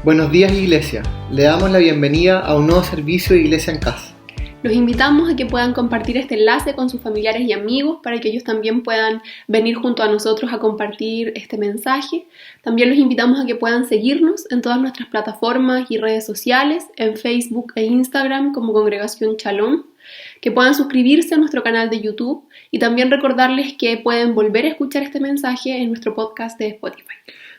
Buenos días, Iglesia. Le damos la bienvenida a un nuevo servicio de Iglesia en Casa. Los invitamos a que puedan compartir este enlace con sus familiares y amigos para que ellos también puedan venir junto a nosotros a compartir este mensaje. También los invitamos a que puedan seguirnos en todas nuestras plataformas y redes sociales, en Facebook e Instagram como Congregación Shalom, que puedan suscribirse a nuestro canal de YouTube y también recordarles que pueden volver a escuchar este mensaje en nuestro podcast de Spotify.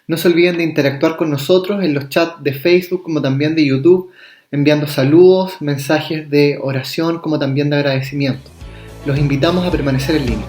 No se olviden de interactuar con nosotros en los chats de Facebook como también de YouTube, enviando saludos, mensajes de oración como también de agradecimiento. Los invitamos a permanecer en línea.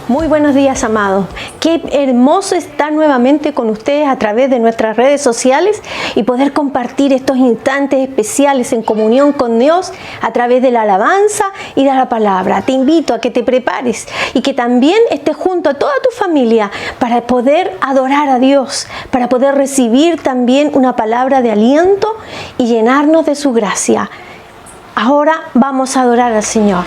Muy buenos días, amados. Qué hermoso estar nuevamente con ustedes a través de nuestras redes sociales y poder compartir estos instantes especiales en comunión con Dios a través de la alabanza y de la palabra. Te invito a que te prepares y que también estés junto a toda tu familia para poder adorar a Dios, para poder recibir también una palabra de aliento y llenarnos de su gracia. Ahora vamos a adorar al Señor.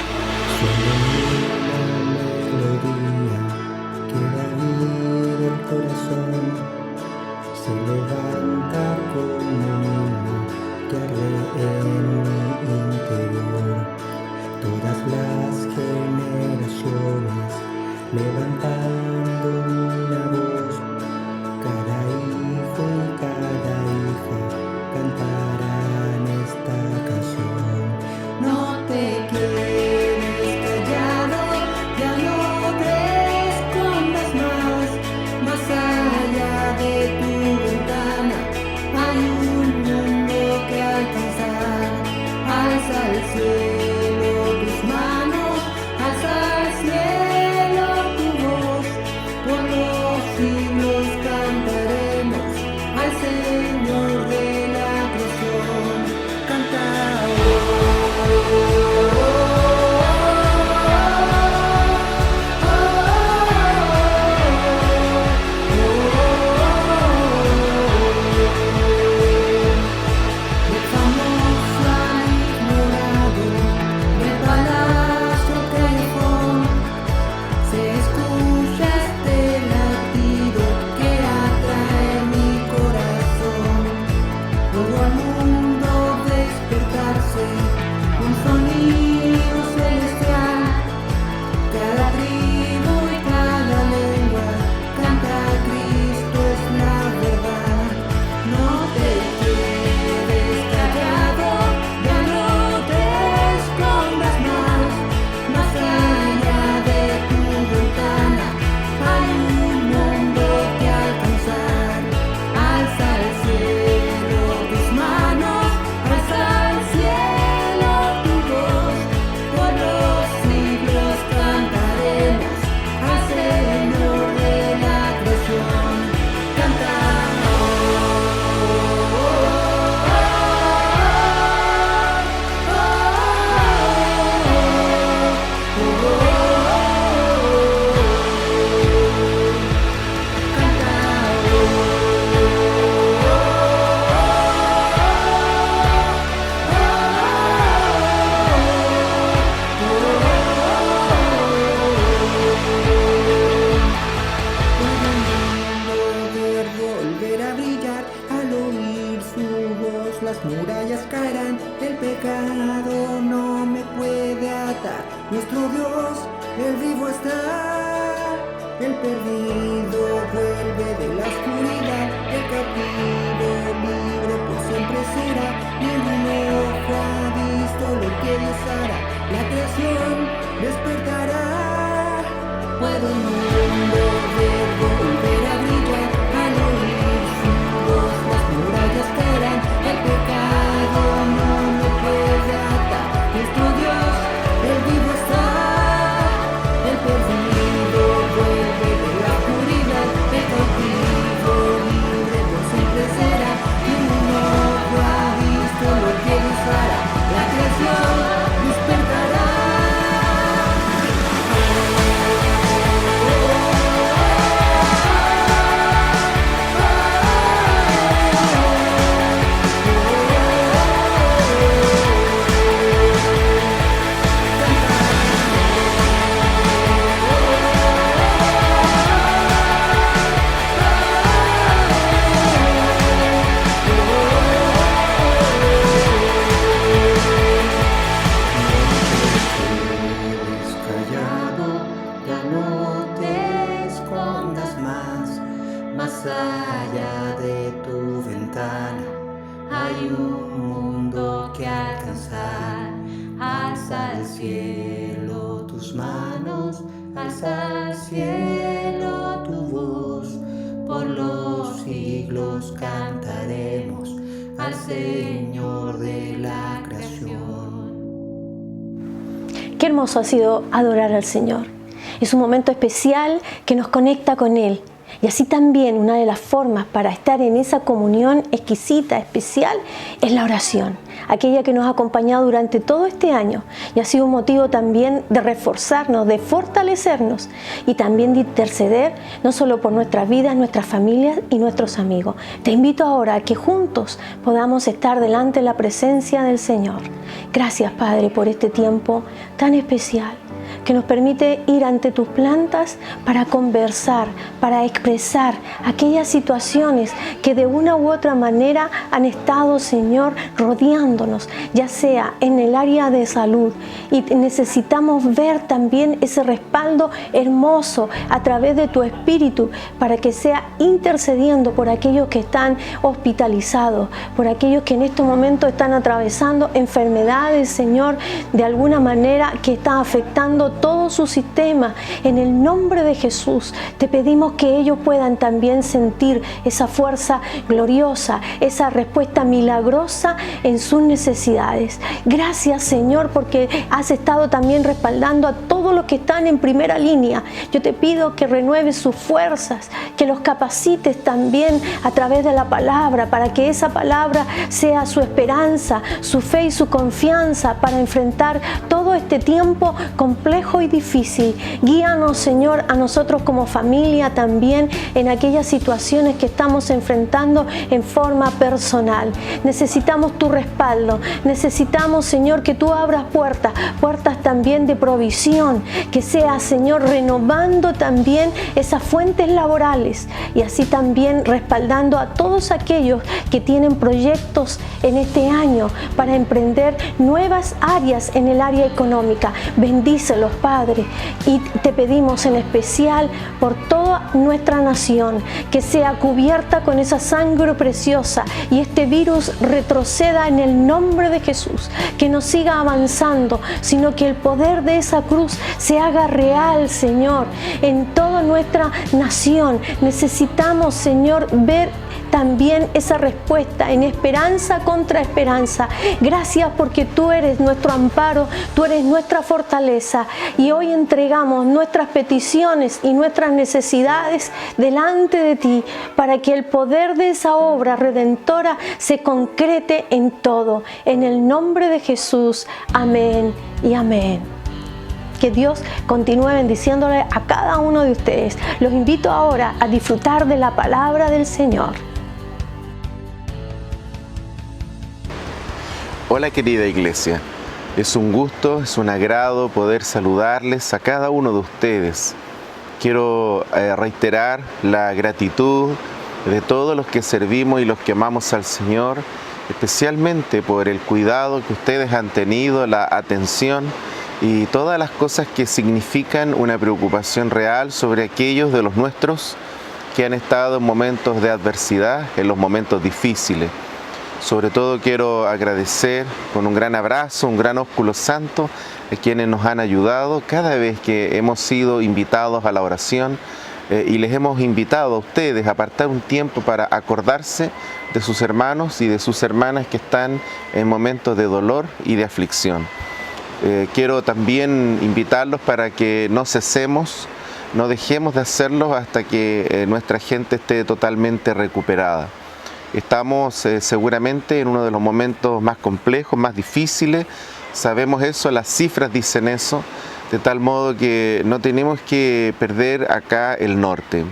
Despertará. Hay un mundo que alcanzar. Alza al cielo tus manos, alza al cielo tu voz. Por los siglos cantaremos al Señor de la creación. Qué hermoso ha sido adorar al Señor. Es un momento especial que nos conecta con Él. Y así también una de las formas para estar en esa comunión exquisita, especial, es la oración. Aquella que nos ha acompañado durante todo este año y ha sido un motivo también de reforzarnos, de fortalecernos y también de interceder no solo por nuestras vidas, nuestras familias y nuestros amigos. Te invito ahora a que juntos podamos estar delante de la presencia del Señor. Gracias, Padre, por este tiempo tan especial que nos permite ir ante tus plantas para conversar, para expresar aquellas situaciones que de una u otra manera han estado, Señor, rodeándonos, ya sea en el área de salud, y necesitamos ver también ese respaldo hermoso a través de tu Espíritu para que sea intercediendo por aquellos que están hospitalizados, por aquellos que en estos momentos están atravesando enfermedades, Señor, de alguna manera que están afectando todo su sistema. En el nombre de Jesús te pedimos que ellos puedan también sentir esa fuerza gloriosa, esa respuesta milagrosa en sus necesidades. Gracias, Señor, porque has estado también respaldando a todos los que están en primera línea. Yo te pido que renueves sus fuerzas, que los capacites también a través de la palabra, para que esa palabra sea su esperanza, su fe y su confianza para enfrentar todo este tiempo complejo y difícil. Guíanos, Señor, a nosotros como familia también en aquellas situaciones que estamos enfrentando en forma personal. Necesitamos tu respaldo. Necesitamos, Señor, que tú abras puertas también de provisión, que sea, Señor, renovando también esas fuentes laborales y así también respaldando a todos aquellos que tienen proyectos en este año para emprender nuevas áreas en el área económica. Bendícelos, Padre, y te pedimos en especial por toda nuestra nación, que sea cubierta con esa sangre preciosa y este virus retroceda en el nombre de Jesús, que no siga avanzando, sino que el poder de esa cruz se haga real, Señor, en toda nuestra nación. Necesitamos, Señor, ver también esa respuesta en esperanza contra esperanza. Gracias porque tú eres nuestro amparo, tú eres nuestra fortaleza, y hoy entregamos nuestras peticiones y nuestras necesidades delante de ti para que el poder de esa obra redentora se concrete en todo. En el nombre de Jesús, amén y amén. Que Dios continúe bendiciéndole a cada uno de ustedes. Los invito ahora a disfrutar de la palabra del Señor. Hola, querida iglesia, es un gusto, es un agrado poder saludarles a cada uno de ustedes. Quiero reiterar la gratitud de todos los que servimos y los que amamos al Señor, especialmente por el cuidado que ustedes han tenido, la atención y todas las cosas que significan una preocupación real sobre aquellos de los nuestros que han estado en momentos de adversidad, en los momentos difíciles. Sobre todo quiero agradecer con un gran abrazo, un gran ósculo santo a quienes nos han ayudado cada vez que hemos sido invitados a la oración y les hemos invitado a ustedes a apartar un tiempo para acordarse de sus hermanos y de sus hermanas que están en momentos de dolor y de aflicción. Quiero también invitarlos para que no cesemos, no dejemos de hacerlo hasta que nuestra gente esté totalmente recuperada. Estamos seguramente en uno de los momentos más complejos, más difíciles, sabemos eso, las cifras dicen eso, de tal modo que no tenemos que perder acá el norte.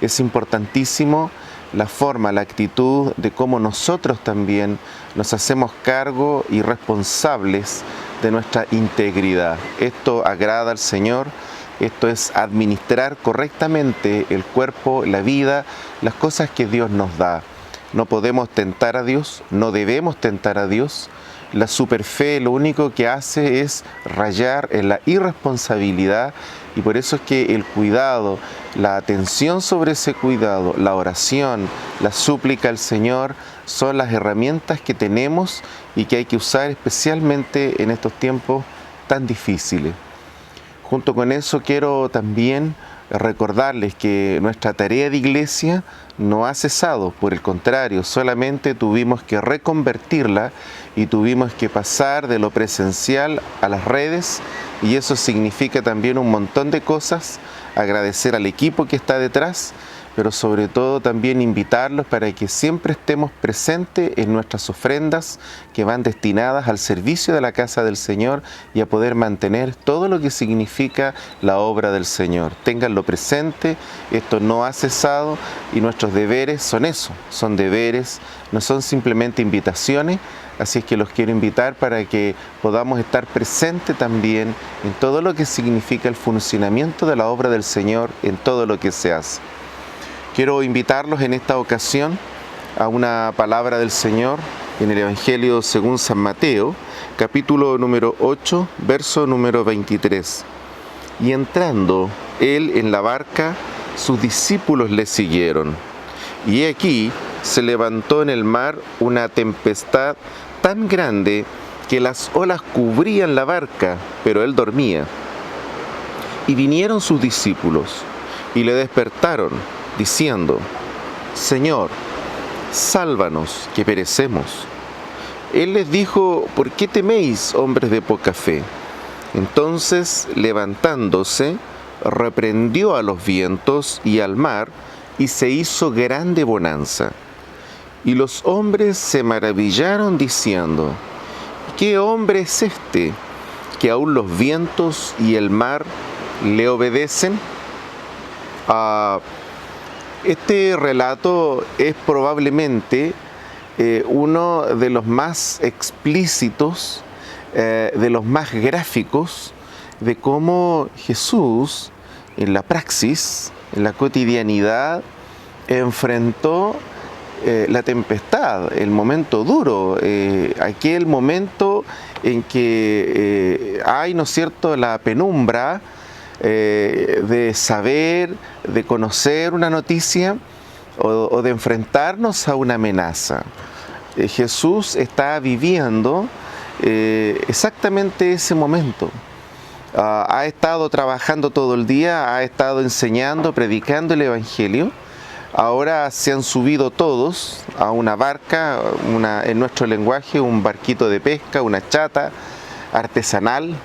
Es importantísimo la forma, la actitud de cómo nosotros también nos hacemos cargo y responsables de nuestra integridad. Esto agrada al Señor. Esto es administrar correctamente el cuerpo, la vida, las cosas que Dios nos da. No podemos tentar a Dios, no debemos tentar a Dios. La superfe lo único que hace es rayar en la irresponsabilidad Y por eso es que el cuidado, la atención sobre ese cuidado, la oración, la súplica al Señor son las herramientas que tenemos y que hay que usar especialmente en estos tiempos tan difíciles. Junto con eso quiero también recordarles que nuestra tarea de iglesia no ha cesado, por el contrario, solamente tuvimos que reconvertirla y tuvimos que pasar de lo presencial a las redes, y eso significa también un montón de cosas. Agradecer al equipo que está detrás, pero sobre todo también invitarlos para que siempre estemos presentes en nuestras ofrendas que van destinadas al servicio de la casa del Señor y a poder mantener todo lo que significa la obra del Señor. Ténganlo presente, esto no ha cesado y nuestros deberes son eso, son deberes, no son simplemente invitaciones. Así es que los quiero invitar para que podamos estar presentes también en todo lo que significa el funcionamiento de la obra del Señor, en todo lo que se hace. Quiero invitarlos en esta ocasión a una palabra del Señor en el Evangelio según San Mateo, capítulo número 8, verso número 23. Y entrando él en la barca, sus discípulos le siguieron. Y aquí se levantó en el mar una tempestad tan grande que las olas cubrían la barca, pero él dormía. Y vinieron sus discípulos y le despertaron, diciendo: Señor, sálvanos, que perecemos. Él les dijo: ¿por qué teméis, hombres de poca fe? Entonces, levantándose, reprendió a los vientos y al mar, y se hizo grande bonanza. Y los hombres se maravillaron diciendo: ¿qué hombre es este, que aun los vientos y el mar le obedecen? Este relato es probablemente uno de los más explícitos, de los más gráficos, de cómo Jesús, en la praxis, en la cotidianidad, enfrentó la tempestad, el momento duro, aquel momento en que hay, ¿no es cierto?, la penumbra de saber, de conocer una noticia o de enfrentarnos a una amenaza. Jesús está viviendo exactamente ese momento. Ha estado trabajando todo el día, ha estado enseñando, predicando el Evangelio. Ahora se han subido todos a una barca, en nuestro lenguaje, un barquito de pesca, una chata artesanal.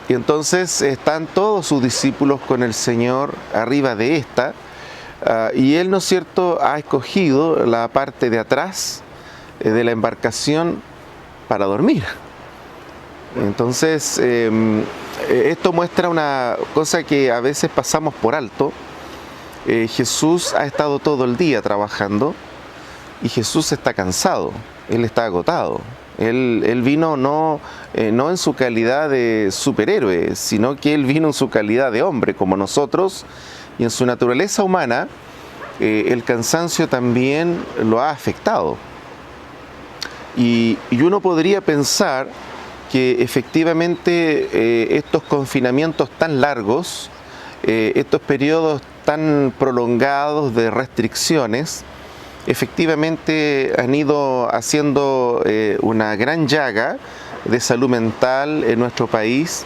Y entonces están todos sus discípulos con el Señor arriba de esta. Y Él, ¿no es cierto?, ha escogido la parte de atrás de la embarcación para dormir. Entonces, esto muestra una cosa que a veces pasamos por alto. Jesús ha estado todo el día trabajando y Jesús está cansado, Él está agotado. Él vino no en su calidad de superhéroe, sino que Él vino en su calidad de hombre, como nosotros, y en su naturaleza humana, el cansancio también lo ha afectado. Y uno podría pensar que efectivamente estos confinamientos tan largos, estos periodos tan prolongados de restricciones, efectivamente han ido haciendo una gran llaga de salud mental en nuestro país,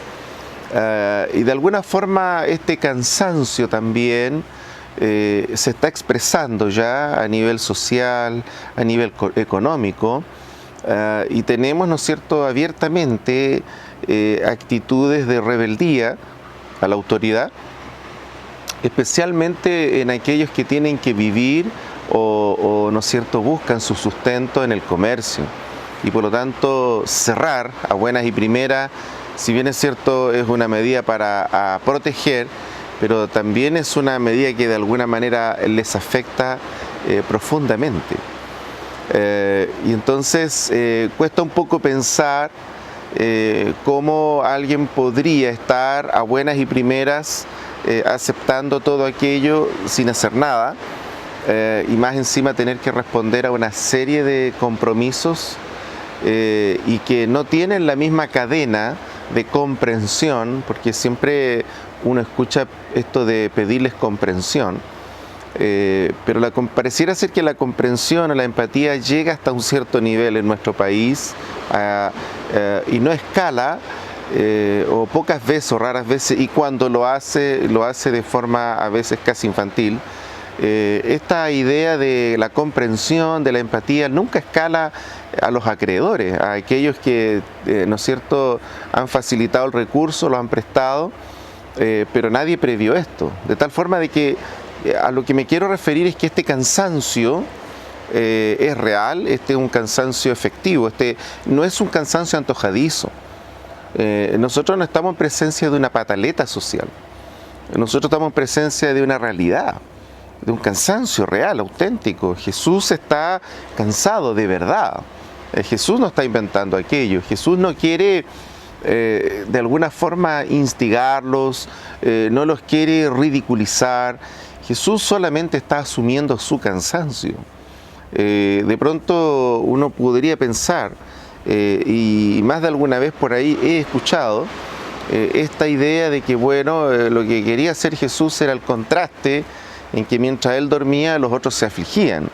y de alguna forma este cansancio también se está expresando ya a nivel social, a nivel económico, y tenemos, ¿no es cierto?, abiertamente actitudes de rebeldía a la autoridad, especialmente en aquellos que tienen que vivir o ¿no es cierto?, buscan su sustento en el comercio. Y por lo tanto, cerrar a buenas y primeras, si bien es cierto, es una medida para proteger, pero también es una medida que de alguna manera les afecta profundamente. Y entonces cuesta un poco pensar cómo alguien podría estar a buenas y primeras aceptando todo aquello sin hacer nada, y más encima tener que responder a una serie de compromisos y que no tienen la misma cadena de comprensión, porque siempre uno escucha esto de pedirles comprensión, pero pareciera ser que la comprensión o la empatía llega hasta un cierto nivel en nuestro país y no escala, o pocas veces o raras veces, y cuando lo hace de forma a veces casi infantil. Esta idea de la comprensión, de la empatía, nunca escala a los acreedores, a aquellos que, ¿no es cierto?, han facilitado el recurso, lo han prestado, pero nadie previó esto. De tal forma de que a lo que me quiero referir es que este cansancio es real, este es un cansancio efectivo, este no es un cansancio antojadizo. Nosotros no estamos en presencia de una pataleta social, nosotros estamos en presencia de una realidad, de un cansancio real, auténtico. Jesús está cansado de verdad. Jesús no está inventando aquello. Jesús no quiere de alguna forma instigarlos, no los quiere ridiculizar. Jesús solamente está asumiendo su cansancio. De pronto uno podría pensar, y más de alguna vez por ahí he escuchado esta idea de que bueno, lo que quería hacer Jesús era el contraste en que mientras él dormía los otros se afligían,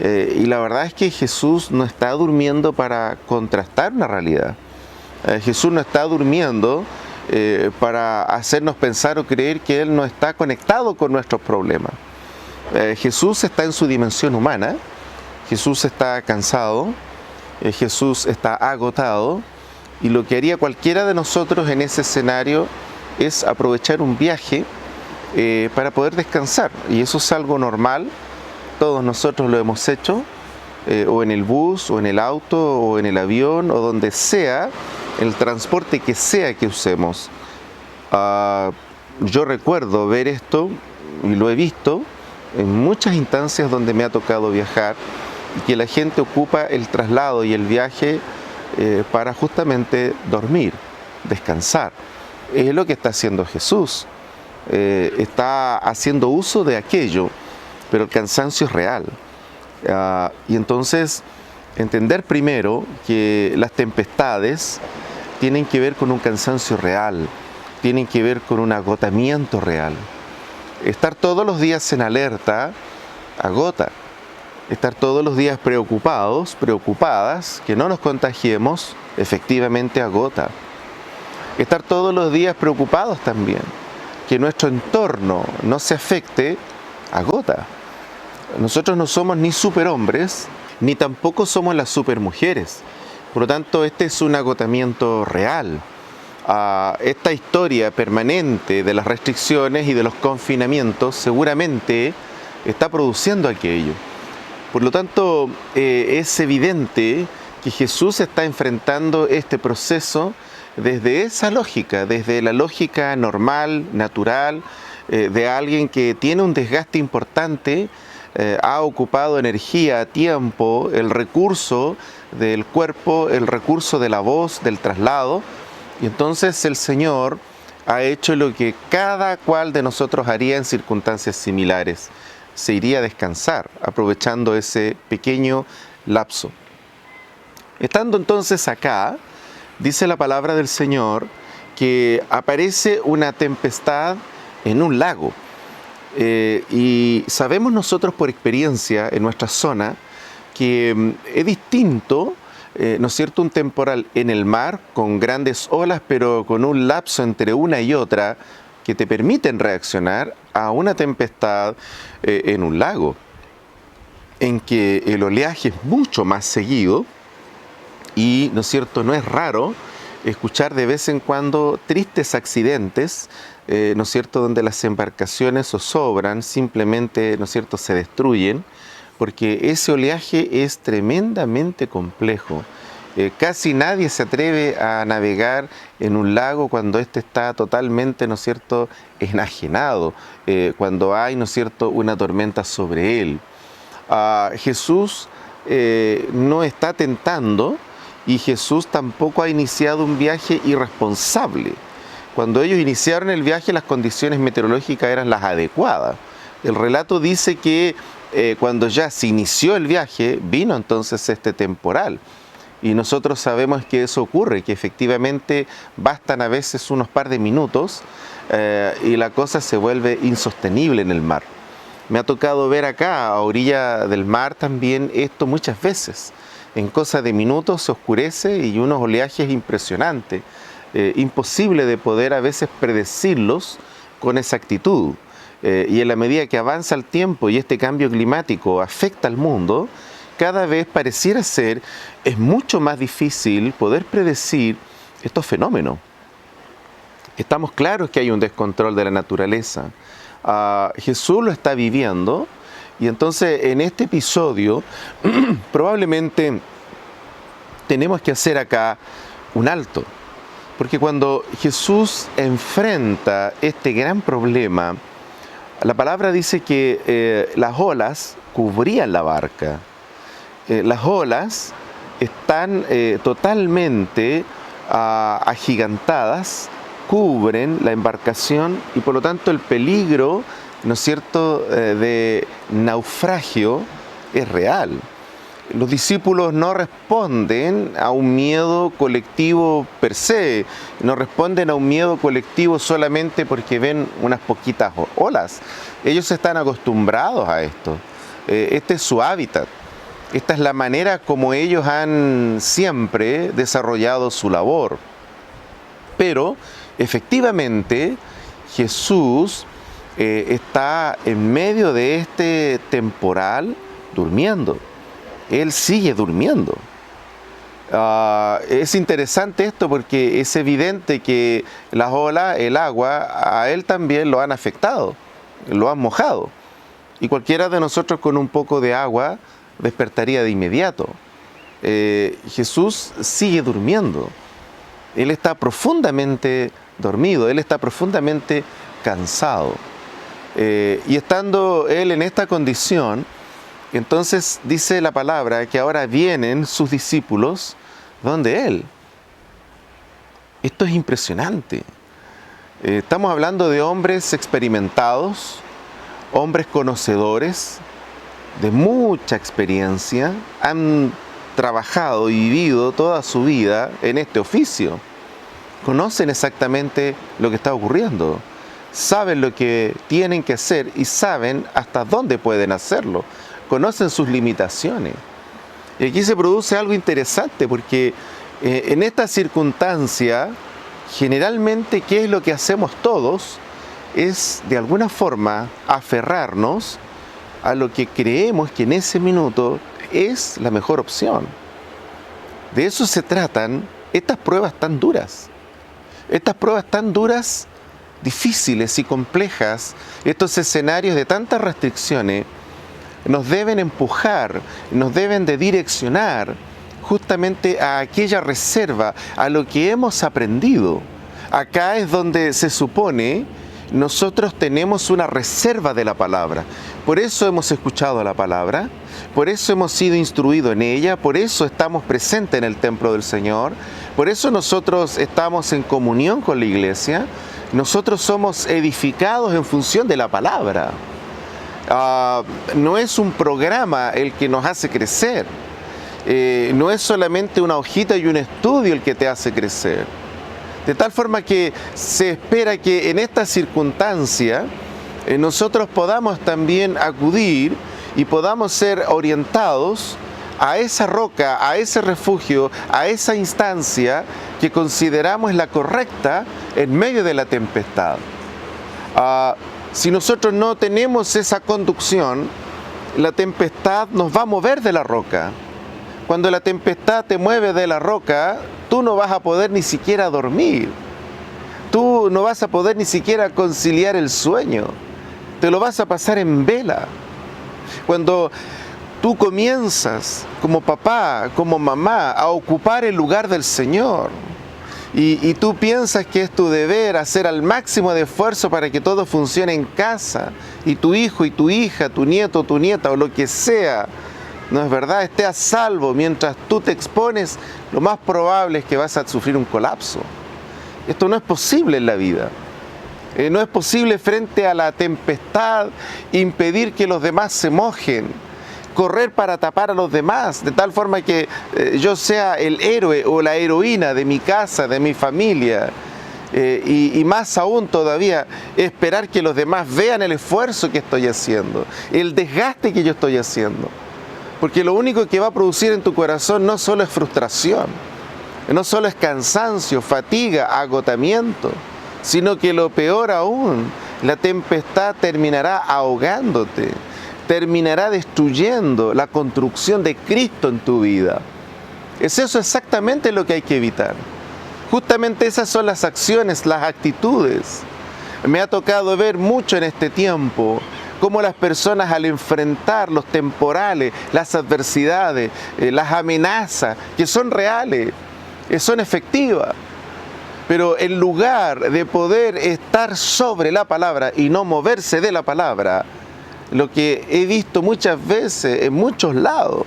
y la verdad es que Jesús no está durmiendo para contrastar una realidad. Jesús no está durmiendo para hacernos pensar o creer que Él no está conectado con nuestros problemas. Jesús está en su dimensión humana, Jesús está cansado, Jesús está agotado, y lo que haría cualquiera de nosotros en ese escenario es aprovechar un viaje para poder descansar, y eso es algo normal. Todos nosotros lo hemos hecho, o en el bus, o en el auto, o en el avión, o donde sea, el transporte que sea que usemos. Yo recuerdo ver esto, y lo he visto en muchas instancias donde me ha tocado viajar, y que la gente ocupa el traslado y el viaje para justamente dormir, descansar. Es lo que está haciendo Jesús. Está haciendo uso de aquello, pero el cansancio es real. Y entonces entender primero que las tempestades tienen que ver con un cansancio real, tienen que ver con un agotamiento real. Estar todos los días en alerta agota. Estar todos los días preocupados, preocupadas, que no nos contagiemos, efectivamente agota. Estar todos los días preocupados también, que nuestro entorno no se afecte, agota. Nosotros no somos ni superhombres, ni tampoco somos las supermujeres. Por lo tanto, este es un agotamiento real. Esta historia permanente de las restricciones y de los confinamientos seguramente está produciendo aquello. Por lo tanto, es evidente que Jesús está enfrentando este proceso desde esa lógica, desde la lógica normal, natural, de alguien que tiene un desgaste importante, ha ocupado energía, tiempo, el recurso del cuerpo, el recurso de la voz, del traslado, y entonces el Señor ha hecho lo que cada cual de nosotros haría en circunstancias similares. Se iría a descansar, aprovechando ese pequeño lapso. Estando entonces acá, dice la palabra del Señor que aparece una tempestad en un lago. Y sabemos nosotros por experiencia en nuestra zona que es distinto, ¿no es cierto?, un temporal en el mar con grandes olas, pero con un lapso entre una y otra que te permiten reaccionar, a una tempestad en un lago, en que el oleaje es mucho más seguido y, ¿no es cierto?, no es raro escuchar de vez en cuando tristes accidentes, ¿no es cierto?, donde las embarcaciones zozobran, simplemente, ¿no es cierto?, se destruyen, porque ese oleaje es tremendamente complejo. Casi nadie se atreve a navegar en un lago cuando éste está totalmente, ¿no es cierto?, enajenado, cuando hay, ¿no es cierto?, una tormenta sobre él. Jesús no está tentando, y Jesús tampoco ha iniciado un viaje irresponsable. Cuando ellos iniciaron el viaje, las condiciones meteorológicas eran las adecuadas. El relato dice que cuando ya se inició el viaje, vino entonces este temporal. Y nosotros sabemos que eso ocurre, que efectivamente bastan a veces unos par de minutos y la cosa se vuelve insostenible en el mar. Me ha tocado ver acá, a orilla del mar también, esto muchas veces. En cosa de minutos se oscurece y unos oleajes impresionantes, imposible de poder a veces predecirlos con exactitud. Y en la medida que avanza el tiempo y este cambio climático afecta al mundo, cada vez pareciera ser, es mucho más difícil poder predecir estos fenómenos. Estamos claros que hay un descontrol de la naturaleza. Jesús lo está viviendo y entonces en este episodio probablemente tenemos que hacer acá un alto. Porque cuando Jesús enfrenta este gran problema, la palabra dice que las olas cubrían la barca. Las olas están totalmente agigantadas, cubren la embarcación y por lo tanto el peligro, ¿no es cierto?, de naufragio es real. Los discípulos no responden a un miedo colectivo per se, no responden a un miedo colectivo solamente porque ven unas poquitas olas. Ellos están acostumbrados a esto. Este es su hábitat. Esta es la manera como ellos han siempre desarrollado su labor. Pero efectivamente Jesús está en medio de este temporal durmiendo. Él sigue durmiendo. Es interesante esto porque es evidente que las olas, el agua, a él también lo han afectado, lo han mojado. Y cualquiera de nosotros con un poco de agua despertaría de inmediato. Jesús sigue durmiendo. Él está profundamente dormido, él está profundamente cansado. Y estando él en esta condición, entonces dice la palabra que ahora vienen sus discípulos donde él. Esto es impresionante. Estamos hablando de hombres experimentados, hombres conocedores, de mucha experiencia, han trabajado y vivido toda su vida en este oficio. Conocen exactamente lo que está ocurriendo, saben lo que tienen que hacer y saben hasta dónde pueden hacerlo. Conocen sus limitaciones. Y aquí se produce algo interesante porque en esta circunstancia, generalmente, ¿qué es lo que hacemos todos? Es de alguna forma aferrarnos a lo que creemos que en ese minuto es la mejor opción. De eso se tratan estas pruebas tan duras. Estas pruebas tan duras, difíciles y complejas, estos escenarios de tantas restricciones, nos deben empujar, nos deben de direccionar justamente a aquella reserva, a lo que hemos aprendido. Acá es donde se supone nosotros tenemos una reserva de la palabra. Por eso hemos escuchado la palabra, por eso hemos sido instruidos en ella, por eso estamos presentes en el templo del Señor, por eso nosotros estamos en comunión con la iglesia, nosotros somos edificados en función de la palabra. No es un programa el que nos hace crecer, no es solamente una hojita y un estudio el que te hace crecer. De tal forma que se espera que en esta circunstancia nosotros podamos también acudir y podamos ser orientados a esa roca, a ese refugio, a esa instancia que consideramos la correcta en medio de la tempestad. Si nosotros no tenemos esa conducción, la tempestad nos va a mover de la roca. Cuando la tempestad te mueve de la roca, tú no vas a poder ni siquiera dormir. Tú no vas a poder ni siquiera conciliar el sueño. Te lo vas a pasar en vela. Cuando tú comienzas como papá, como mamá, a ocupar el lugar del Señor, y tú piensas que es tu deber hacer al máximo de esfuerzo para que todo funcione en casa, y tu hijo y tu hija, tu nieto, tu nieta o lo que sea, no es verdad, esté a salvo mientras tú te expones, lo más probable es que vas a sufrir un colapso. Esto no es posible en la vida. No es posible frente a la tempestad impedir que los demás se mojen. correr para tapar a los demás, de tal forma que yo sea el héroe o la heroína de mi casa, de mi familia. Y más aún todavía, esperar que los demás vean el esfuerzo que estoy haciendo, el desgaste que yo estoy haciendo. Porque lo único que va a producir en tu corazón no solo es frustración, no solo es cansancio, fatiga, agotamiento, sino que lo peor aún, la tempestad terminará ahogándote, terminará destruyendo la construcción de Cristo en tu vida. Es eso exactamente lo que hay que evitar. Justamente esas son las acciones, las actitudes. Me ha tocado ver mucho en este tiempo cómo las personas al enfrentar los temporales, las adversidades, las amenazas, que son reales, son efectivas, pero en lugar de poder estar sobre la palabra y no moverse de la palabra, lo que he visto muchas veces en muchos lados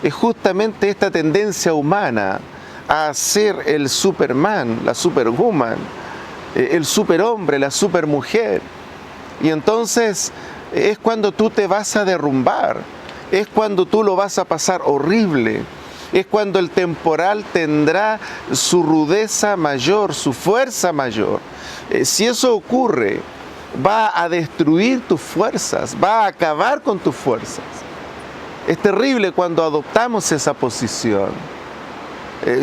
es justamente esta tendencia humana a ser el Superman, la Superwoman, el superhombre, la supermujer. Y entonces es cuando tú te vas a derrumbar, es cuando tú lo vas a pasar horrible, es cuando el temporal tendrá su rudeza mayor, su fuerza mayor. Si eso ocurre, va a destruir tus fuerzas, va a acabar con tus fuerzas. Es terrible cuando adoptamos esa posición.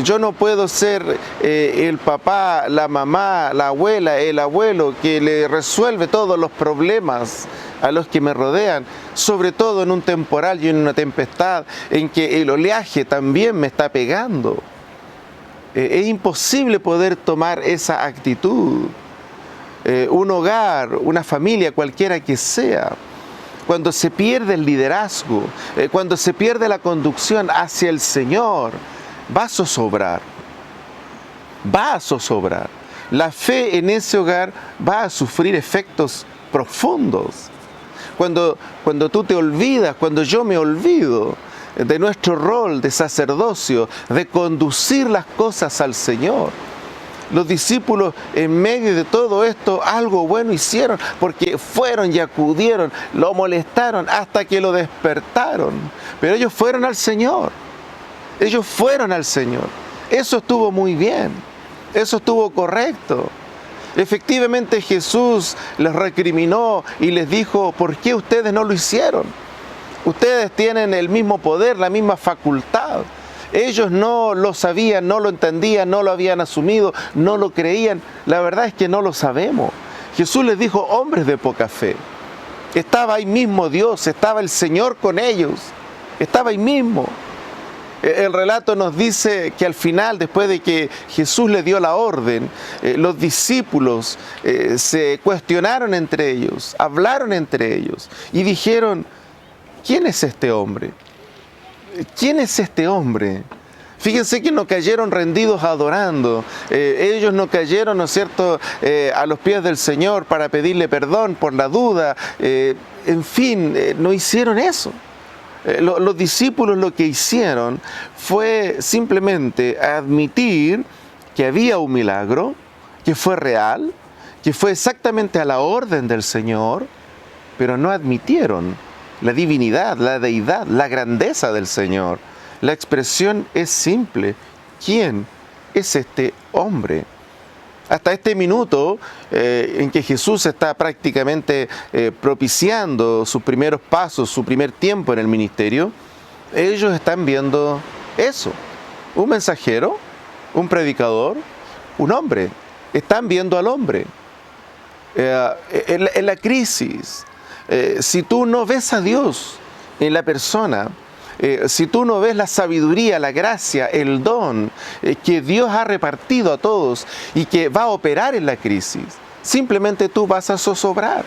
Yo no puedo ser el papá, la mamá, la abuela, el abuelo que le resuelve todos los problemas a los que me rodean, sobre todo en un temporal y en una tempestad en que el oleaje también me está pegando. Es imposible poder tomar esa actitud. Un hogar, una familia, cualquiera que sea, cuando se pierde el liderazgo, cuando se pierde la conducción hacia el Señor, va a zozobrar, va a zozobrar. La fe en ese hogar va a sufrir efectos profundos. Cuando tú te olvidas, cuando yo me olvido de nuestro rol de sacerdocio, de conducir las cosas al Señor. Los discípulos en medio de todo esto algo bueno hicieron, porque fueron y acudieron, lo molestaron hasta que lo despertaron. Pero ellos fueron al Señor. Ellos fueron al Señor. Eso estuvo muy bien. Eso estuvo correcto. Efectivamente Jesús les recriminó y les dijo, ¿por qué ustedes no lo hicieron? Ustedes tienen el mismo poder, la misma facultad. Ellos no lo sabían, no lo entendían, no lo habían asumido, no lo creían. La verdad es que no lo sabemos. Jesús les dijo, hombres de poca fe. Estaba ahí mismo Dios, estaba el Señor con ellos. Estaba ahí mismo. El relato nos dice que al final, después de que Jesús le dio la orden, los discípulos se cuestionaron entre ellos, hablaron entre ellos y dijeron, ¿quién es este hombre? ¿Quién es este hombre? Fíjense que no cayeron rendidos adorando, ellos no cayeron, ¿no es cierto?, a los pies del Señor para pedirle perdón por la duda, en fin, no hicieron eso. Los discípulos lo que hicieron fue simplemente admitir que había un milagro, que fue real, que fue exactamente a la orden del Señor, pero no admitieron la divinidad, la deidad, la grandeza del Señor. La expresión es simple. ¿Quién es este hombre? Hasta este minuto en que Jesús está prácticamente propiciando sus primeros pasos, su primer tiempo en el ministerio, ellos están viendo eso. Un mensajero, un predicador, un hombre. Están viendo al hombre. En la crisis, si tú no ves a Dios en la persona, si tú no ves la sabiduría, la gracia, el don que Dios ha repartido a todos y que va a operar en la crisis, simplemente tú vas a zozobrar.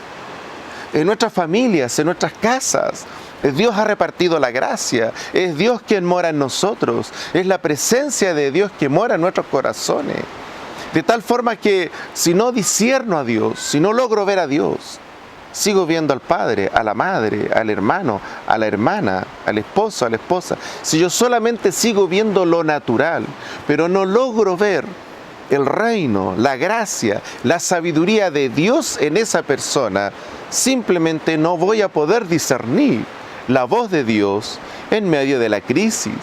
En nuestras familias, en nuestras casas, Dios ha repartido la gracia, es Dios quien mora en nosotros, es la presencia de Dios que mora en nuestros corazones. De tal forma que si no discierno a Dios, si no logro ver a Dios, sigo viendo al padre, a la madre, al hermano, a la hermana, al esposo, a la esposa. Si yo solamente sigo viendo lo natural, pero no logro ver el reino, la gracia, la sabiduría de Dios en esa persona, simplemente no voy a poder discernir la voz de Dios en medio de la crisis.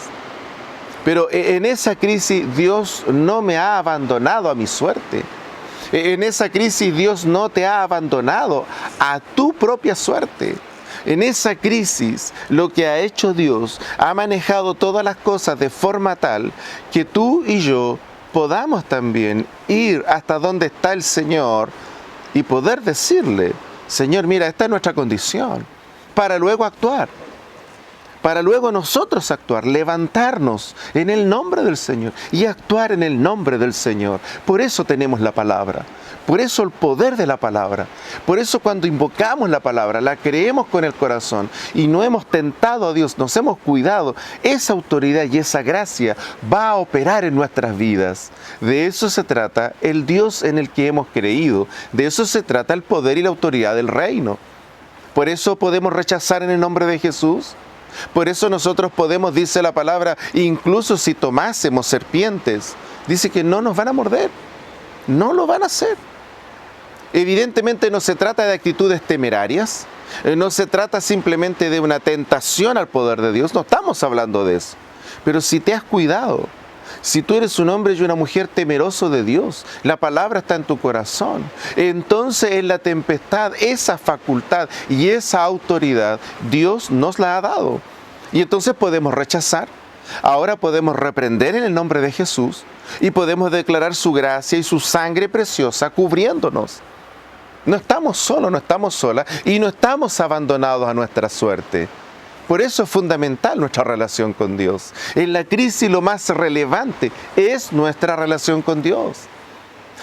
Pero en esa crisis Dios no me ha abandonado a mi suerte. En esa crisis Dios no te ha abandonado a tu propia suerte. En esa crisis lo que ha hecho Dios, ha manejado todas las cosas de forma tal que tú y yo podamos también ir hasta donde está el Señor y poder decirle: Señor, mira, esta es nuestra condición, para luego actuar. Para luego nosotros actuar, levantarnos en el nombre del Señor y actuar en el nombre del Señor. Por eso tenemos la palabra, por eso el poder de la palabra. Por eso cuando invocamos la palabra, la creemos con el corazón y no hemos tentado a Dios, nos hemos cuidado, esa autoridad y esa gracia va a operar en nuestras vidas. De eso se trata el Dios en el que hemos creído, de eso se trata el poder y la autoridad del reino. Por eso podemos rechazar en el nombre de Jesús. Por eso nosotros podemos, dice la palabra, incluso si tomásemos serpientes, dice que no nos van a morder, no lo van a hacer. Evidentemente no se trata de actitudes temerarias, no se trata simplemente de una tentación al poder de Dios, no estamos hablando de eso. Pero si te has cuidado, si tú eres un hombre y una mujer temeroso de Dios, la palabra está en tu corazón, entonces en la tempestad esa facultad y esa autoridad Dios nos la ha dado. Y entonces podemos rechazar, ahora podemos reprender en el nombre de Jesús y podemos declarar su gracia y su sangre preciosa cubriéndonos. No estamos solos, no estamos solas y no estamos abandonados a nuestra suerte. Por eso es fundamental nuestra relación con Dios. En la crisis lo más relevante es nuestra relación con Dios.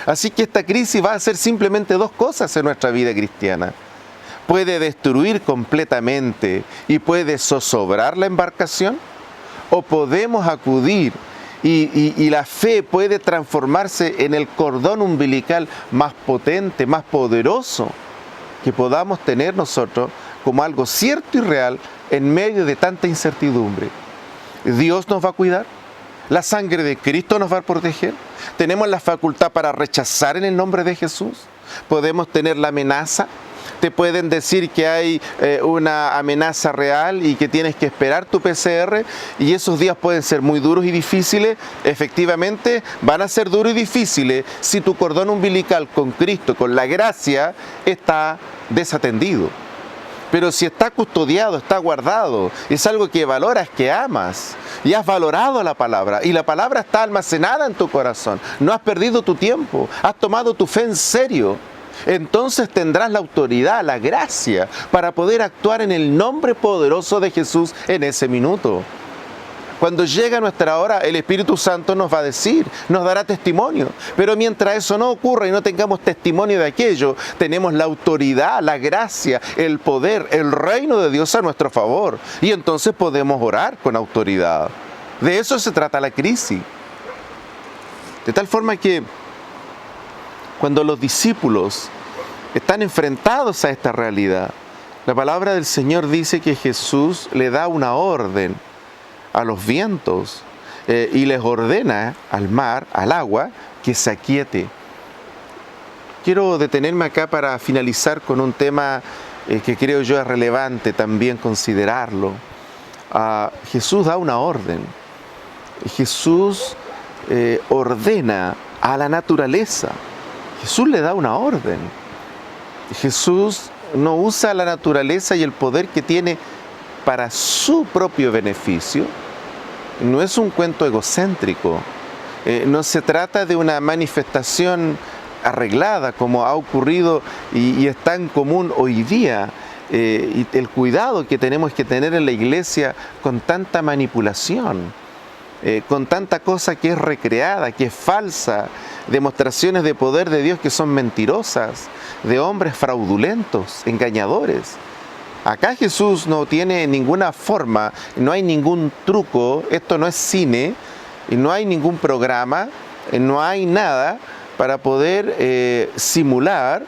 Así que esta crisis va a hacer simplemente dos cosas en nuestra vida cristiana. Puede destruir completamente y puede zozobrar la embarcación, o podemos acudir y la fe puede transformarse en el cordón umbilical más potente, más poderoso que podamos tener nosotros como algo cierto y real en medio de tanta incertidumbre. Dios nos va a cuidar, la sangre de Cristo nos va a proteger, tenemos la facultad para rechazar en el nombre de Jesús, podemos tener la amenaza. Te pueden decir que hay una amenaza real y que tienes que esperar tu PCR, y esos días pueden ser muy duros y difíciles. Efectivamente van a ser duros y difíciles si tu cordón umbilical con Cristo, con la gracia, está desatendido. Pero si está custodiado, está guardado, es algo que valoras, que amas, y has valorado la palabra, y la palabra está almacenada en tu corazón, no has perdido tu tiempo, has tomado tu fe en serio, entonces tendrás la autoridad, la gracia, para poder actuar en el nombre poderoso de Jesús en ese minuto. Cuando llega nuestra hora, el Espíritu Santo nos va a decir, nos dará testimonio. Pero mientras eso no ocurra y no tengamos testimonio de aquello, tenemos la autoridad, la gracia, el poder, el reino de Dios a nuestro favor. Y entonces podemos orar con autoridad. De eso se trata la crisis. De tal forma que cuando los discípulos están enfrentados a esta realidad, la palabra del Señor dice que Jesús le da una orden a los vientos y les ordena al mar, al agua, que se aquiete. Quiero detenerme acá para finalizar con un tema que creo yo es relevante también considerarlo. Jesús da una orden. Jesús ordena a la naturaleza. Jesús le da una orden. Jesús no usa la naturaleza y el poder que tiene para su propio beneficio. No es un cuento egocéntrico. No se trata de una manifestación arreglada como ha ocurrido y es tan común hoy día. Y el cuidado que tenemos que tener en la iglesia con tanta manipulación, con tanta cosa que es recreada, que es falsa, demostraciones de poder de Dios que son mentirosas, de hombres fraudulentos, engañadores. Acá Jesús no tiene ninguna forma, no hay ningún truco, esto no es cine, y no hay ningún programa, no hay nada para poder simular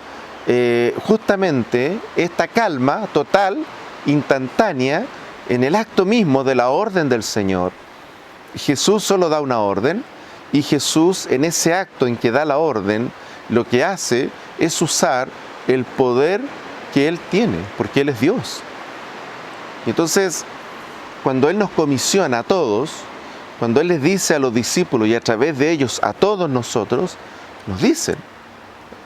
justamente esta calma total, instantánea, en el acto mismo de la orden del Señor. Jesús solo da una orden, y Jesús en ese acto en que da la orden, lo que hace es usar el poder que Él tiene, porque Él es Dios. Y entonces, cuando Él nos comisiona a todos, cuando Él les dice a los discípulos y a través de ellos a todos nosotros, nos dicen,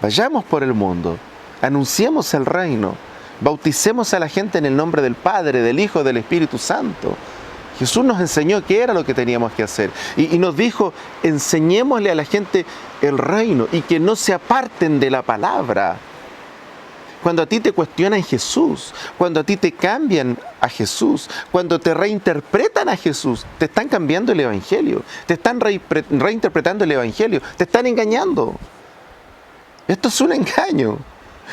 vayamos por el mundo, anunciemos el reino, bauticemos a la gente en el nombre del Padre, del Hijo, del Espíritu Santo. Jesús nos enseñó qué era lo que teníamos que hacer. Y nos dijo, enseñémosle a la gente el reino y que no se aparten de la palabra. Cuando a ti te cuestionan Jesús, cuando a ti te cambian a Jesús, cuando te reinterpretan a Jesús, te están cambiando el Evangelio, te están reinterpretando el Evangelio, te están engañando. Esto es un engaño.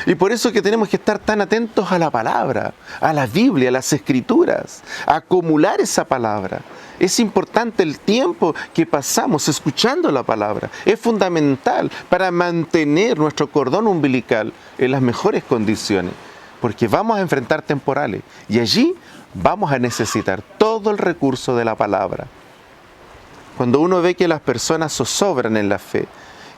Y por eso que tenemos que estar tan atentos a la palabra, a la Biblia, a las Escrituras, a acumular esa palabra. Es importante el tiempo que pasamos escuchando la palabra. Es fundamental para mantener nuestro cordón umbilical en las mejores condiciones, porque vamos a enfrentar temporales y allí vamos a necesitar todo el recurso de la palabra. Cuando uno ve que las personas zozobran en la fe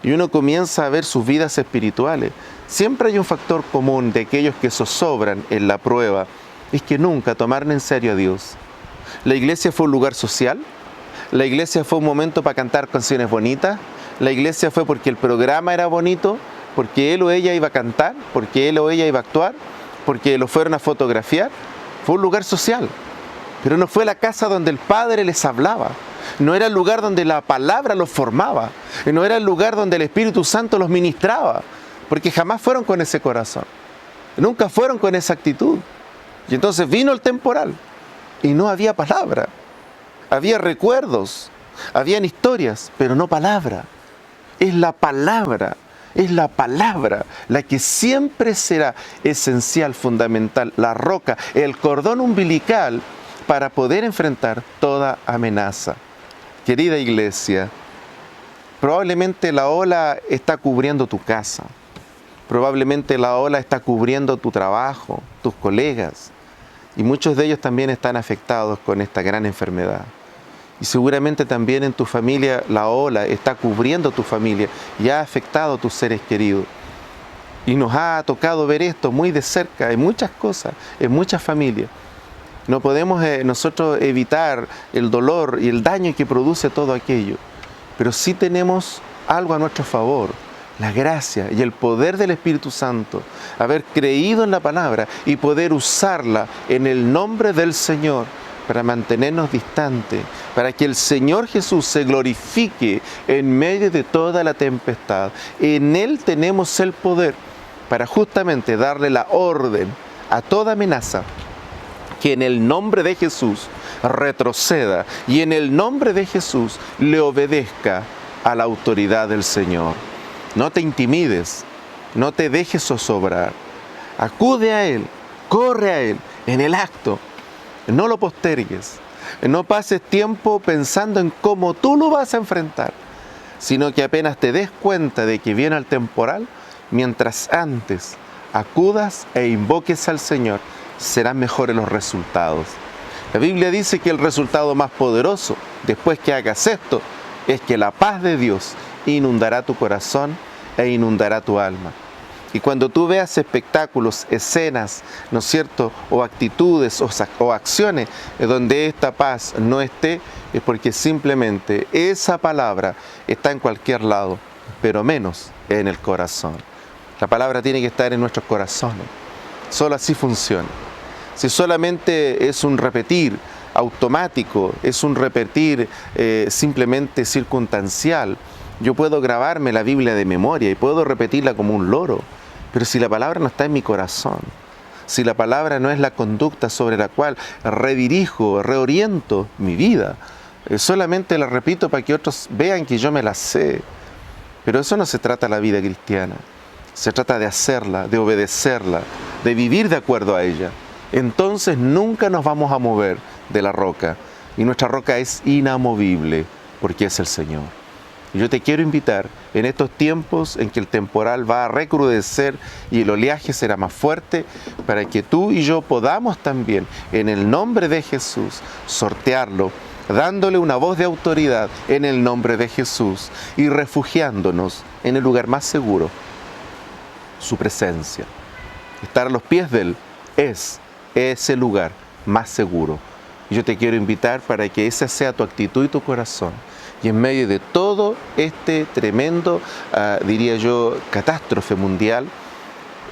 y uno comienza a ver sus vidas espirituales, siempre hay un factor común de aquellos que zozobran en la prueba, es que nunca tomaron en serio a Dios. La iglesia fue un lugar social, la iglesia fue un momento para cantar canciones bonitas, la iglesia fue porque el programa era bonito, porque él o ella iba a cantar, porque él o ella iba a actuar, porque lo fueron a fotografiar. Fue un lugar social, pero no fue la casa donde el Padre les hablaba, no era el lugar donde la palabra los formaba, no era el lugar donde el Espíritu Santo los ministraba, porque jamás fueron con ese corazón, nunca fueron con esa actitud. Y entonces vino el temporal y no había palabra, había recuerdos, habían historias, pero no palabra. Es la palabra la que siempre será esencial, fundamental, la roca, el cordón umbilical para poder enfrentar toda amenaza. Querida iglesia, probablemente la ola está cubriendo tu casa, probablemente la ola está cubriendo tu trabajo, tus colegas, y muchos de ellos también están afectados con esta gran enfermedad. Y seguramente también en tu familia la ola está cubriendo tu familia y ha afectado a tus seres queridos. Y nos ha tocado ver esto muy de cerca en muchas cosas, en muchas familias. No podemos nosotros evitar el dolor y el daño que produce todo aquello, pero sí tenemos algo a nuestro favor, la gracia y el poder del Espíritu Santo, haber creído en la palabra y poder usarla en el nombre del Señor para mantenernos distantes, para que el Señor Jesús se glorifique en medio de toda la tempestad. En Él tenemos el poder para justamente darle la orden a toda amenaza, que en el nombre de Jesús retroceda y en el nombre de Jesús le obedezca a la autoridad del Señor. No te intimides, no te dejes zozobrar. Acude a Él, corre a Él en el acto. No lo postergues. No pases tiempo pensando en cómo tú lo vas a enfrentar, sino que apenas te des cuenta de que viene el temporal, mientras antes acudas e invoques al Señor, serán mejores los resultados. La Biblia dice que el resultado más poderoso, después que hagas esto, es que la paz de Dios inundará tu corazón e inundará tu alma. Y cuando tú veas espectáculos, escenas, ¿no es cierto?, o actitudes o acciones donde esta paz no esté, es porque simplemente esa palabra está en cualquier lado, pero menos en el corazón. La palabra tiene que estar en nuestros corazones. Solo así funciona. Si solamente es un repetir automático, es un repetir simplemente circunstancial, yo puedo grabarme la Biblia de memoria y puedo repetirla como un loro, pero si la palabra no está en mi corazón, si la palabra no es la conducta sobre la cual redirijo, reoriento mi vida, solamente la repito para que otros vean que yo me la sé. Pero eso no se trata de la vida cristiana, se trata de hacerla, de obedecerla, de vivir de acuerdo a ella. Entonces nunca nos vamos a mover de la roca, y nuestra roca es inamovible, porque es el Señor. Y yo te quiero invitar en estos tiempos en que el temporal va a recrudecer y el oleaje será más fuerte, para que tú y yo podamos también, en el nombre de Jesús, sortearlo, dándole una voz de autoridad en el nombre de Jesús y refugiándonos en el lugar más seguro, su presencia. Estar a los pies de Él es ese lugar más seguro. Y yo te quiero invitar para que esa sea tu actitud y tu corazón. Y en medio de todo este tremendo, diría yo, catástrofe mundial,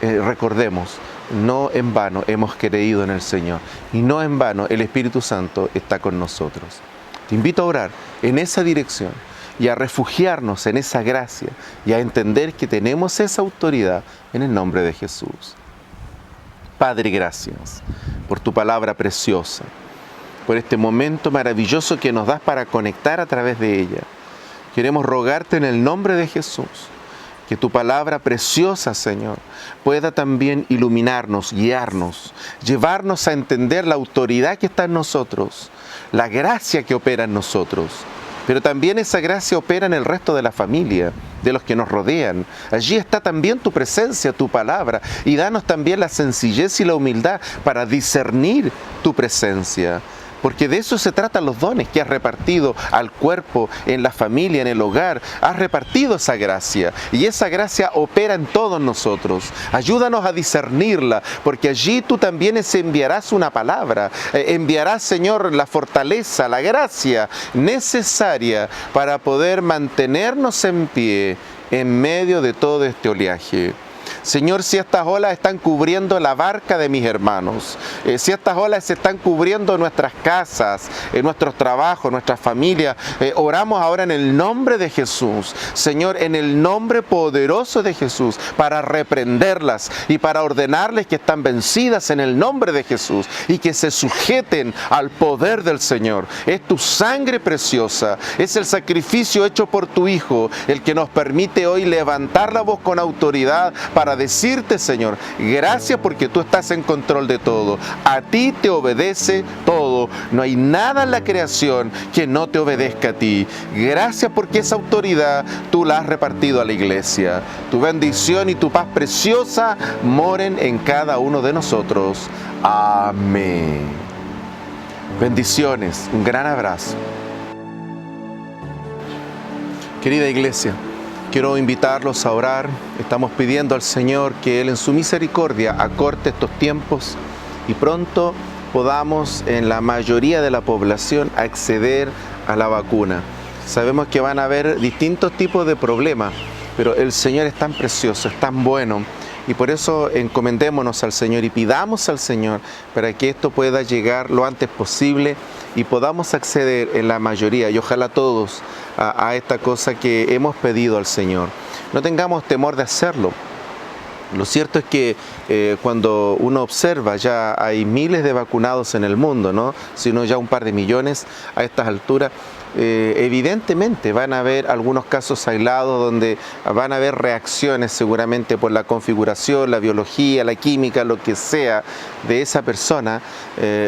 recordemos, no en vano hemos creído en el Señor. Y no en vano el Espíritu Santo está con nosotros. Te invito a orar en esa dirección y a refugiarnos en esa gracia y a entender que tenemos esa autoridad en el nombre de Jesús. Padre, gracias por tu palabra preciosa, por este momento maravilloso que nos das para conectar a través de ella. Queremos rogarte en el nombre de Jesús, que tu palabra preciosa, Señor, pueda también iluminarnos, guiarnos, llevarnos a entender la autoridad que está en nosotros, la gracia que opera en nosotros. Pero también esa gracia opera en el resto de la familia, de los que nos rodean. Allí está también tu presencia, tu palabra, y danos también la sencillez y la humildad para discernir tu presencia. Porque de eso se tratan los dones que has repartido al cuerpo, en la familia, en el hogar. Has repartido esa gracia y esa gracia opera en todos nosotros. Ayúdanos a discernirla, porque allí tú también enviarás una palabra. Enviarás, Señor, la fortaleza, la gracia necesaria para poder mantenernos en pie en medio de todo este oleaje. Señor, si estas olas están cubriendo la barca de mis hermanos, si estas olas están cubriendo nuestras casas, nuestros trabajos, nuestras familias, oramos ahora en el nombre de Jesús, Señor, en el nombre poderoso de Jesús, para reprenderlas y para ordenarles que están vencidas en el nombre de Jesús y que se sujeten al poder del Señor. Es tu sangre preciosa, es el sacrificio hecho por tu Hijo, el que nos permite hoy levantar la voz con autoridad para decirte, Señor, gracias porque tú estás en control de todo. A ti te obedece todo. No hay nada en la creación que no te obedezca a ti. Gracias porque esa autoridad tú la has repartido a la iglesia. Tu bendición y tu paz preciosa moren en cada uno de nosotros. Amén. Bendiciones. Un gran abrazo. Querida iglesia, quiero invitarlos a orar. Estamos pidiendo al Señor que Él en su misericordia acorte estos tiempos y pronto podamos en la mayoría de la población acceder a la vacuna. Sabemos que van a haber distintos tipos de problemas, pero el Señor es tan precioso, es tan bueno y por eso encomendémonos al Señor y pidamos al Señor para que esto pueda llegar lo antes posible y podamos acceder en la mayoría y ojalá todos a esta cosa que hemos pedido al Señor. No tengamos temor de hacerlo. Lo cierto es que cuando uno observa, ya hay miles de vacunados en el mundo, ¿no? Sino ya un par de millones a estas alturas. Evidentemente van a haber algunos casos aislados donde van a haber reacciones seguramente por la configuración, la biología, la química, lo que sea de esa persona,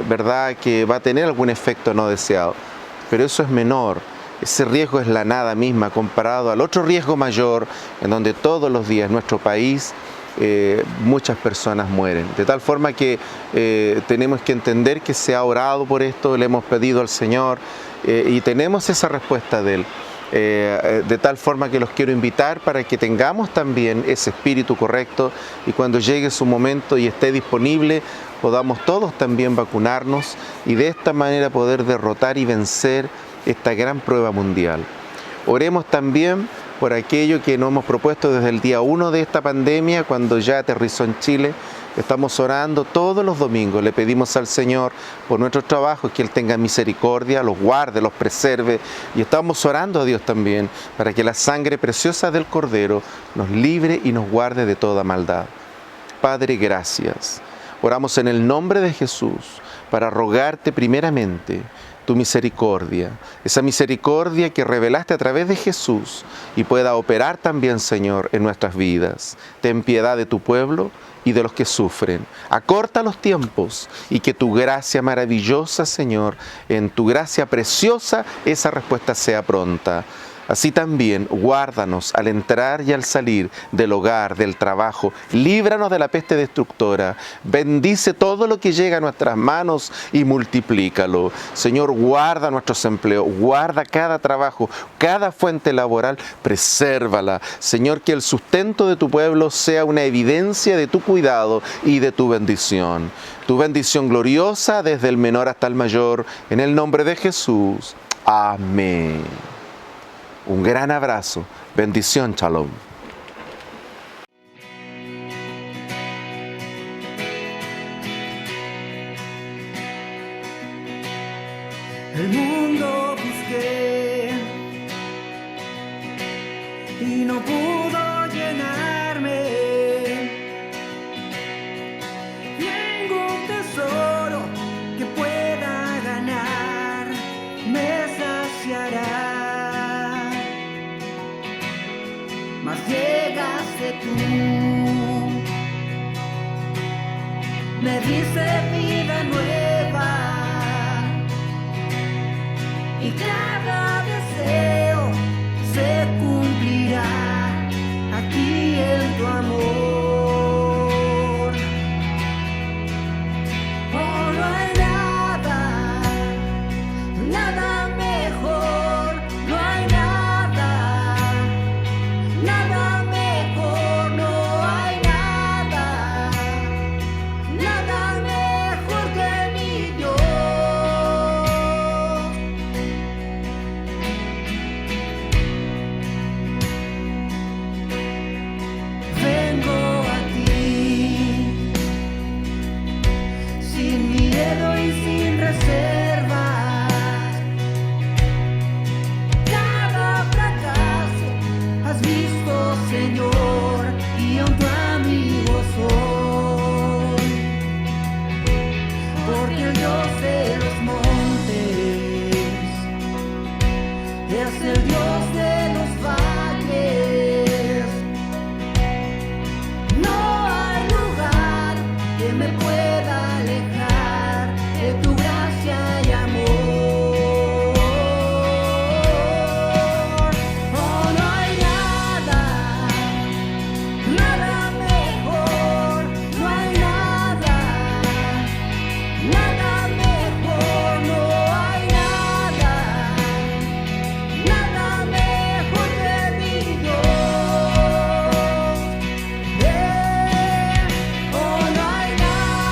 ¿verdad? Que va a tener algún efecto no deseado. Pero eso es menor. Ese riesgo es la nada misma comparado al otro riesgo mayor en donde todos los días en nuestro país muchas personas mueren. De tal forma que tenemos que entender que se ha orado por esto, le hemos pedido al Señor y tenemos esa respuesta de Él. De tal forma que los quiero invitar para que tengamos también ese espíritu correcto y cuando llegue su momento y esté disponible podamos todos también vacunarnos y de esta manera poder derrotar y vencer esta gran prueba mundial. Oremos también por aquello que nos hemos propuesto desde el día 1 de esta pandemia, cuando ya aterrizó en Chile. Estamos orando todos los domingos, le pedimos al Señor por nuestros trabajos que Él tenga misericordia, los guarde, los preserve y estamos orando a Dios también para que la sangre preciosa del Cordero nos libre y nos guarde de toda maldad. Padre, gracias. Oramos en el nombre de Jesús para rogarte primeramente tu misericordia, esa misericordia que revelaste a través de Jesús y pueda operar también, Señor, en nuestras vidas. Ten piedad de tu pueblo y de los que sufren. Acorta los tiempos y que tu gracia maravillosa, Señor, en tu gracia preciosa, esa respuesta sea pronta. Así también, guárdanos al entrar y al salir del hogar, del trabajo. Líbranos de la peste destructora. Bendice todo lo que llega a nuestras manos y multiplícalo. Señor, guarda nuestros empleos, guarda cada trabajo, cada fuente laboral, presérvala. Señor, que el sustento de tu pueblo sea una evidencia de tu cuidado y de tu bendición. Tu bendición gloriosa desde el menor hasta el mayor, en el nombre de Jesús. Amén. Un gran abrazo. Bendición, shalom. El mundo busqué y no pudo llenarme. Tengo un tesoro que pueda ganar, me saciará. Mas llegaste tú, me diste vida nueva y cada deseo se cumplirá aquí en tu amor. Oh, no hay nada, nada mejor, no hay nada. Nada mejor, no hay nada, nada mejor que mi Dios. Vengo a ti, sin miedo y sin reservas. Cada fracaso has visto, Señor, y aún tu amigo soy. Porque el Dios de los montes es el Dios de los valles. No hay lugar que me pueda alejar de tu gracia y amor. Oh, no hay nada, nada mejor, no hay nada, nada mejor, no hay nada, nada mejor que mi Dios. Oh, no hay nada,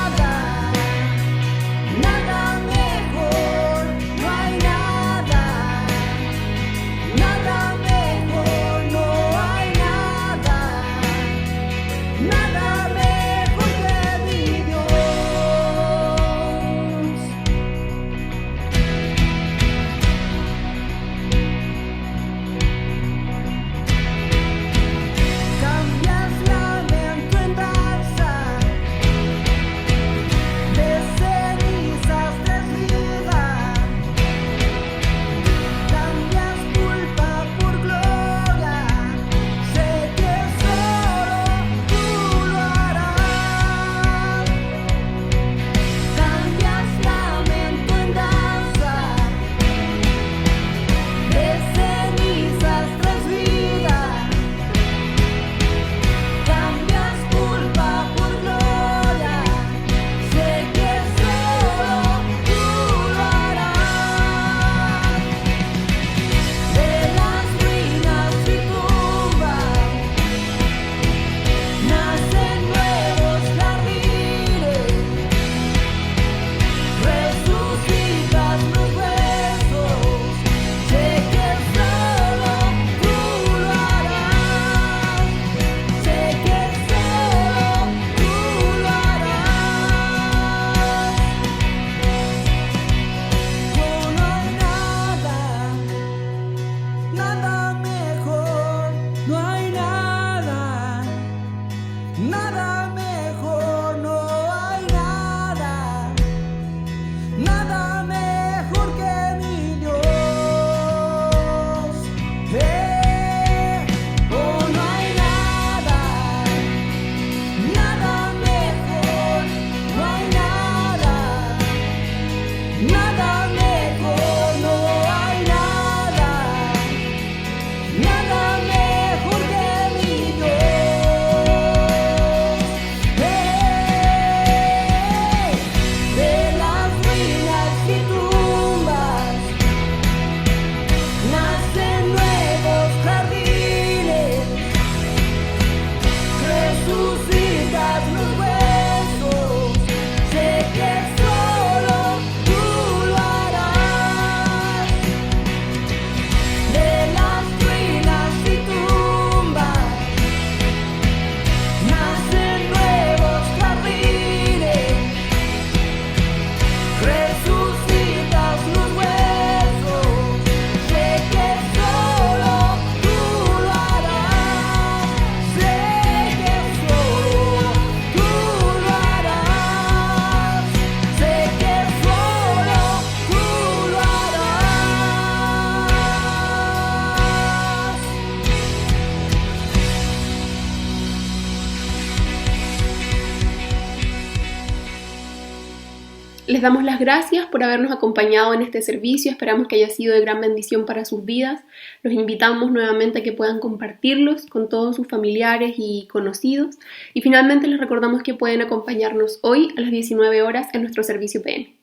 Les damos las gracias por habernos acompañado en este servicio, esperamos que haya sido de gran bendición para sus vidas. Los invitamos nuevamente a que puedan compartirlos con todos sus familiares y conocidos. Y finalmente les recordamos que pueden acompañarnos hoy a las 19 horas en nuestro servicio PM.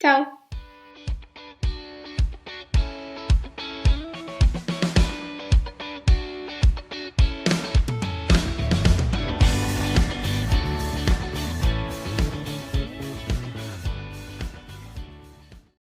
¡Chao!